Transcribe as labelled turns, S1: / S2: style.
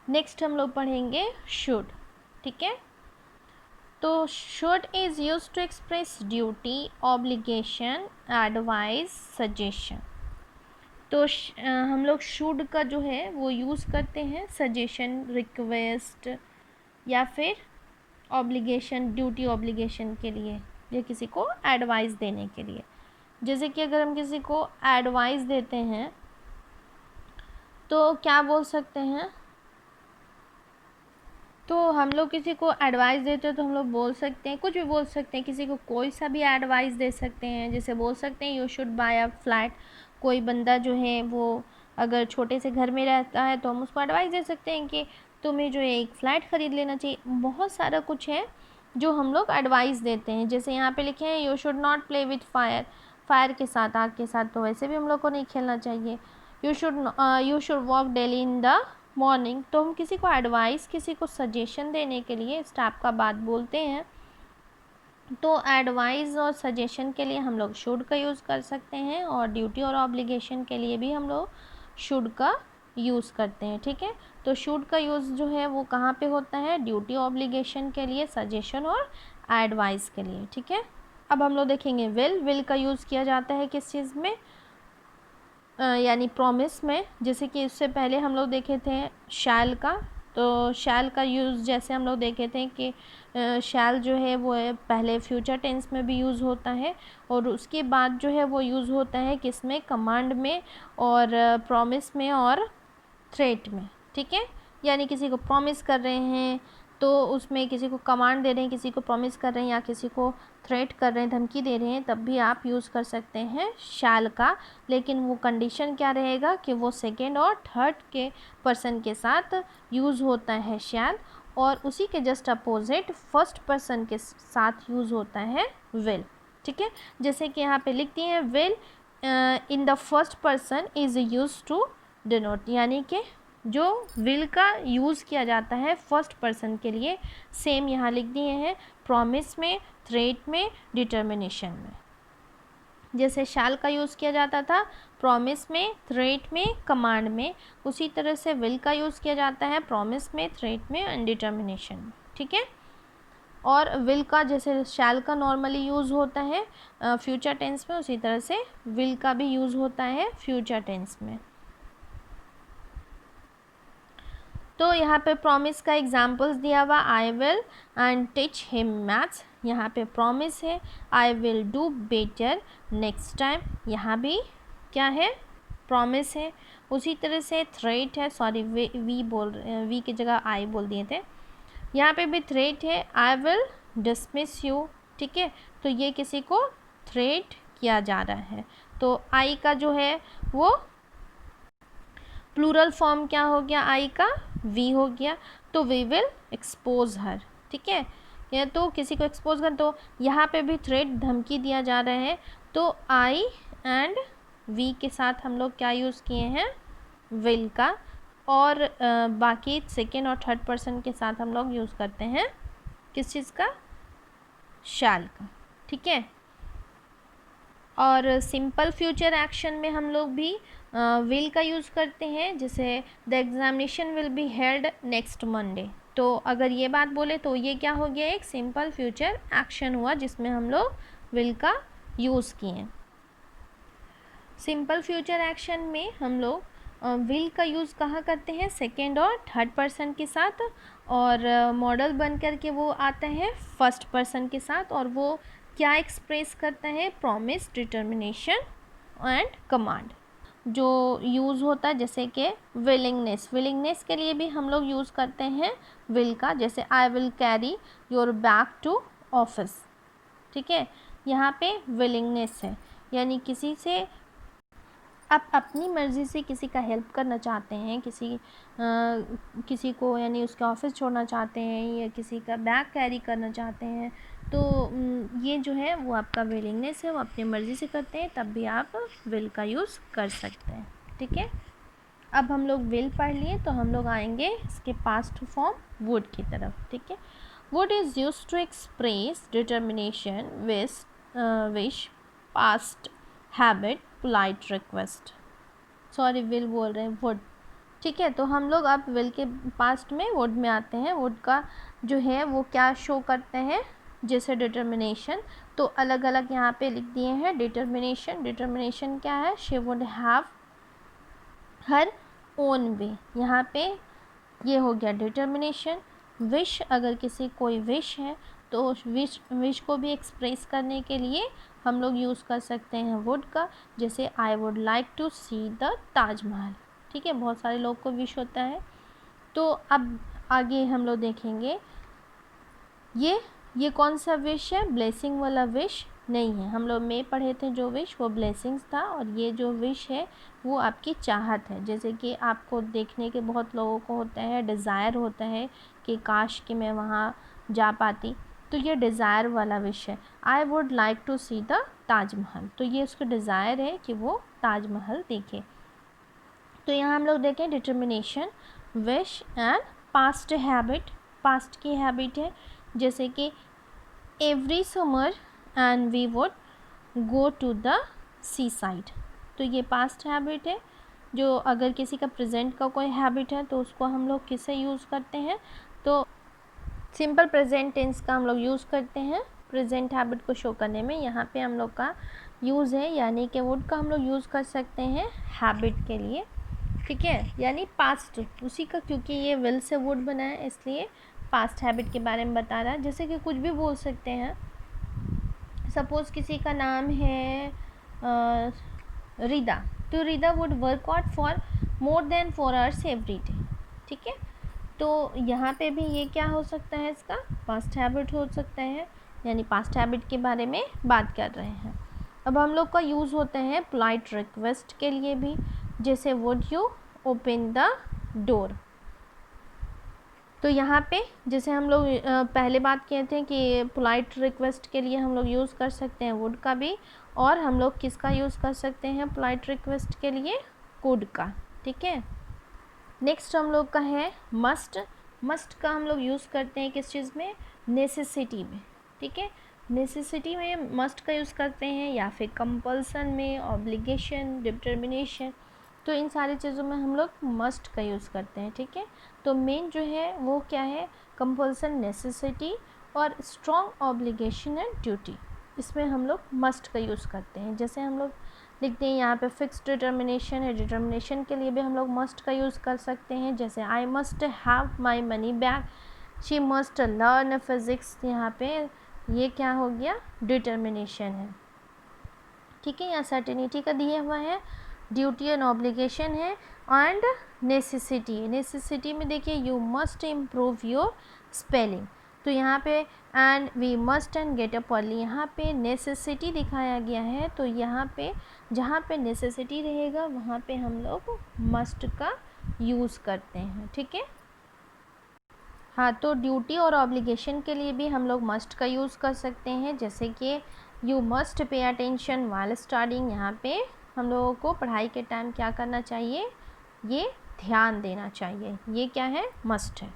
S1: Next हम लोग पढ़ेंगे शुड, ठीक है। तो should is use to express duty, obligation, advice, suggestion. तो हम लोग शुड का जो है वो यूज़ करते हैं सजेशन, रिक्वेस्ट या फिर ऑब्लिगेशन, ड्यूटी ऑब्लिगेशन के लिए, या किसी को एडवाइस देने के लिए। जैसे कि अगर हम किसी को एडवाइस देते हैं तो क्या बोल सकते हैं, तो हम लोग किसी को एडवाइस देते हैं तो हम लोग बोल सकते हैं, कुछ भी बोल सकते हैं, किसी को कोई सा भी एडवाइस दे सकते हैं। जैसे बोल सकते हैं you should buy a flat. कोई बंदा जो है वो अगर छोटे से घर में रहता है तो हम उसको एडवाइस दे सकते हैं कि तुम्हें जो है एक फ़्लैट ख़रीद लेना चाहिए। बहुत सारा कुछ है जो हम लोग एडवाइस देते हैं। जैसे यहाँ पे लिखे हैं you should not play with fire, fire के साथ, आग के साथ तो वैसे भी हम लोग को नहीं खेलना चाहिए। You should walk daily in the morning. तो हम किसी को एडवाइस, किसी को सजेशन देने के लिए इस टाइप का बात बोलते हैं। तो एडवाइस और सजेशन के लिए हम लोग शुड का यूज़ कर सकते हैं, और ड्यूटी और ऑब्लिगेशन के लिए भी हम लोग शुड का यूज़ करते हैं, ठीक है। तो शुड का यूज़ जो है वो कहाँ पे होता है, ड्यूटी ऑब्लिगेशन के लिए, सजेशन और एडवाइस के लिए, ठीक है। अब हम लोग देखेंगे विल का यूज़ किया जाता है किस चीज़ में, यानी प्रॉमिस में। जैसे कि इससे पहले हम लोग देखे थे शैल का। तो शैल का यूज़ जैसे हम लोग देखे थे कि शैल जो है वो पहले फ्यूचर टेंस में भी यूज़ होता है, और उसके बाद जो है वो यूज़ होता है किस में, कमांड में, और प्रॉमिस में, और थ्रेट में, ठीक है। यानी किसी को प्रॉमिस कर रहे हैं तो उसमें किसी को कमांड दे रहे हैं, किसी को प्रॉमिस कर रहे हैं, या किसी को थ्रेट कर रहे हैं, धमकी दे रहे हैं, तब भी आप यूज़ कर सकते हैं शैल का। लेकिन वो कंडीशन क्या रहेगा कि वो सेकेंड और थर्ड के पर्सन के साथ यूज़ होता है शैल, और उसी के जस्ट अपोजिट फर्स्ट पर्सन के साथ यूज़ होता है विल, ठीक है। जैसे कि यहाँ पे लिखती हैं will in the first person is use to denote, यानी कि जो विल का यूज़ किया जाता है फर्स्ट पर्सन के लिए, सेम यहाँ लिख दिए हैं प्रॉमिस में, थ्रेट में, डिटर्मिनेशन में। जैसे शैल का यूज़ किया जाता था प्रॉमिस में, थ्रेट में, कमांड में, उसी तरह से विल का यूज़ किया जाता है प्रॉमिस में, थ्रेट में एंड डिटर्मिनेशन में, ठीक है। और विल का जैसे शैल का नॉर्मली यूज़ होता है फ्यूचर टेंस में, उसी तरह से विल का भी यूज़ होता है फ्यूचर टेंस में। तो यहाँ पे प्रॉमिस का एग्जाम्पल्स दिया हुआ, I will and teach him maths. यहाँ पे प्रॉमिस है I will do better next time, यहाँ भी क्या है, प्रॉमिस है। उसी तरह से थ्रेट है, सॉरी वी बोल रहे हैं, वी की जगह आई बोल दिए थे, यहाँ पे भी थ्रेट है आई विल डिसमिस यू, ठीक है। तो ये किसी को थ्रेट किया जा रहा है। तो आई का जो है वो प्लूरल फॉर्म क्या हो गया, आई का वी हो गया। तो वी विल एक्सपोज हर, ठीक है। या तो किसी को एक्सपोज कर, तो यहाँ पे भी थ्रेट, धमकी दिया जा रहा है। तो आई एंड वी के साथ हम लोग क्या यूज़ किए हैं, विल का, और बाकी सेकेंड और थर्ड पर्सन के साथ हम लोग यूज़ करते हैं किस चीज़ का, शैल का, ठीक है। और सिंपल फ्यूचर एक्शन में हम लोग भी विल का यूज़ करते हैं। जैसे the examination will be held next Monday. तो अगर ये बात बोले तो ये क्या हो गया, एक सिंपल फ्यूचर एक्शन हुआ जिसमें हम लोग विल का यूज़ किए। सिंपल फ्यूचर एक्शन में हम लोग विल का यूज़ कहाँ करते हैं, सेकेंड और थर्ड पर्सन के साथ, और मॉडल बन कर के वो आता है फर्स्ट पर्सन के साथ, और वो क्या एक्सप्रेस करता है, प्रॉमिस, डिटर्मिनेशन एंड कमांड जो यूज़ होता है। जैसे कि विलिंगनेस, विलिंगनेस के लिए भी हम लोग यूज़ करते हैं विल का। जैसे I will carry your bag to office, ठीक है। यहाँ पे विलिंगनेस है, यानी किसी से आप अपनी मर्ज़ी से किसी का हेल्प करना चाहते हैं, किसी को यानी उसका ऑफिस छोड़ना चाहते हैं, या किसी का बैग कैरी करना चाहते हैं, तो ये जो है वो आपका विलिंगनेस है, वो अपनी मर्ज़ी से करते हैं, तब भी आप विल का यूज़ कर सकते हैं, ठीक है। अब हम लोग विल पढ़ लिए, तो हम लोग आएंगे इसके पास्ट फॉर्म वुड की तरफ, ठीक है। Would is use to express determination, wish, past habit, polite request, sorry will बोल रहे हैं, वुड, ठीक है। तो हम लोग अब विल के पास्ट में वुड में आते हैं। वुड का जो है वो क्या शो करते हैं, जैसे डिटर्मिनेशन, तो अलग अलग यहाँ पे लिख दिए हैं। डिटर्मिनेशन, डिटर्मिनेशन क्या है, she would have her own way, यहाँ पे ये हो गया डिटर्मिनेशन। विश, अगर किसी कोई विश है तो उस विश को भी एक्सप्रेस करने के लिए हम लोग यूज़ कर सकते हैं वुड का, जैसे I would like to see the Taj Mahal. ठीक है, बहुत सारे लोग को विश होता है। तो अब आगे हम लोग देखेंगे ये कौन सा विश है, ब्लेसिंग वाला विश नहीं है। हम लोग में पढ़े थे जो विश वो ब्लेसिंग्स था, और ये जो विश है वो आपकी चाहत है। जैसे कि आपको देखने के बहुत लोगों को होता है, डिज़ायर होता है कि काश कि मैं वहाँ जा पाती, तो ये डिज़ायर वाला विश है। I would like to see the Taj Mahal, तो ये उसका डिज़ायर है कि वो ताजमहल देखे। तो यहाँ हम लोग देखें determination, wish and past habit. Past की हैबिट है, जैसे कि every summer and we would go to the seaside, तो ये पास्ट हैबिट है। जो अगर किसी का प्रेजेंट का कोई हैबिट है तो उसको हम लोग किससे यूज़ करते हैं, तो सिंपल प्रेजेंट टेंस का हम लोग यूज़ करते हैं प्रेजेंट हैबिट को शो करने में। यहाँ पे हम लोग का यूज़ है, यानी कि वुड का हम लोग यूज़ कर सकते हैं हैबिट के लिए। ठीक है, यानी पास्ट उसी का, क्योंकि ये विल से वुड बना है इसलिए पास्ट हैबिट के बारे में बता रहा है। जैसे कि कुछ भी बोल सकते हैं, सपोज़ किसी का नाम है रिदा, तो Rida would work out for more than 4 hours every day. ठीक है, तो यहाँ पे भी ये क्या हो सकता है, इसका पास्ट हैबिट हो सकता है, यानी पास्ट हैबिट के बारे में बात कर रहे हैं। अब हम लोग का यूज़ होते हैं पोलाइट रिक्वेस्ट के लिए भी, जैसे would you open the door. तो यहाँ पे जैसे हम लोग पहले बात किए थे कि पोलाइट रिक्वेस्ट के लिए हम लोग यूज़ कर सकते हैं वुड का भी, और हम लोग किसका यूज़ कर सकते हैं पोलाइट रिक्वेस्ट के लिए, कुड का। ठीक है, नेक्स्ट हम लोग का है मस्ट। मस्ट का हम लोग यूज़ करते हैं किस चीज़ में, नेसेसिटी में। ठीक है, नेसेसिटी में मस्ट का यूज़ करते हैं, या फिर कंपल्सन में, ऑब्लिगेशन, डिटर्मिनेशन, तो इन सारी चीज़ों में हम लोग मस्ट का यूज़ करते हैं। ठीक है, तो मेन जो है वो क्या है, कंपल्सन, नेसेसिटी और स्ट्रॉन्ग ऑब्लिगेशन एंड ड्यूटी, इसमें हम लोग मस्ट का यूज़ करते हैं। जैसे हम लोग लिखते हैं यहाँ पे फिक्स डिटर्मिनेशन है, डिटर्मिनेशन के लिए भी हम लोग मस्ट का यूज़ कर सकते हैं, जैसे I must have my money back, she must learn physics, यहाँ पे ये क्या हो गया, डिटर्मिनेशन है। ठीक है, यहाँ सर्टेनिटी का दिया हुआ है, ड्यूटी एंड ऑब्लिगेशन है, एंड नेसेसिटी। नेसेसिटी में देखिए you must improve your spelling, तो यहाँ पे and we must and get up early, यहाँ पे नेसेसिटी दिखाया गया है, तो यहाँ पे जहाँ पे नेसेसिटी रहेगा वहाँ पे हम लोग मस्ट का यूज़ करते हैं। ठीक है, हाँ, तो ड्यूटी और ऑब्लिगेशन के लिए भी हम लोग मस्ट का यूज़ कर सकते हैं, जैसे कि you must pay attention while studying, यहाँ पे हम लोगों को पढ़ाई के टाइम क्या करना चाहिए, ये ध्यान देना चाहिए, ये क्या है, मस्ट है।